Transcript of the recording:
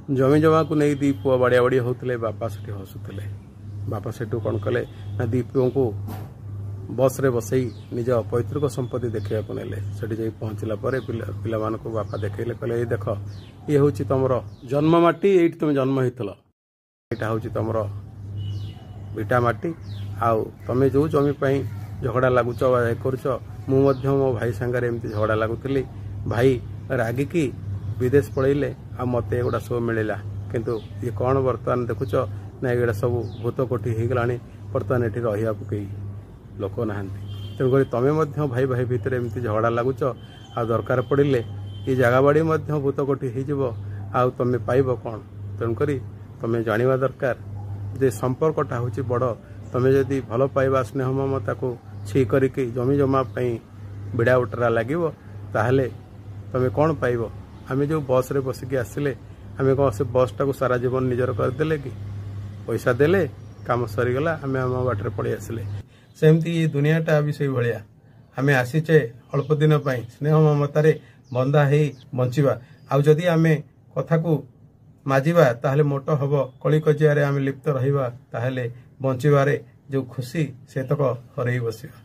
जमी जमा को नहीं दी पुआ बाड़िया बाड़ी होते बापा से हसुले बापा से कौन कले ना दी पुओं को बस रे बसई निज पैतृक संपत्ति देखा नेले से पहुँचला पिला को बापा देखले कहले ये देख ये हूँ तुम जन्म माटी ये तुम जन्म होता यहाँ हूँ तुम भिटा माटी आउ तुम जो जमी झगड़ा लगुच करुच मुझे मो भाई सांगे एमती झगड़ा लगुली भाई रागिकी विदेश पलैले आ मत एगुड़ा सब मिलला किंतु ये कौन बर्तमान देखुच ना ये सब भूत कोठी हो गला बर्तमान ये रहा कई लोक ना तेणुक तुम भाई भाई भितर एमती झगड़ा लगुच आ दरकार पड़े ये जगह बाड़ी भूत कोठी हो तुम पाइब कौन तेणुक तुम जाना दरकार जे संपर्कटा हूँ बड़ तुम जदि भल पाइबा स्नेह ममता को छी करके जमी जमा बिड़ा उटरा लगे ताहले तुम कौन पाइब आम जो बस रे बसिकी आसिले आम कौन से बस टाक सारा जीवन निजर करदे कि पैसा देले काम सरीगला आम आम बाटर पलि आसिले सेमती ये दुनियाटा भी से भाया आम आसीचे अल्प दिन स्नेह ममतार बंधा हो बंचा आदि आम कथा को माजिबा ताहले मोट हम कली कजिया आम लिप्त रहा ताहले बंचबारे जो खुशी से तक हरई बसिबा।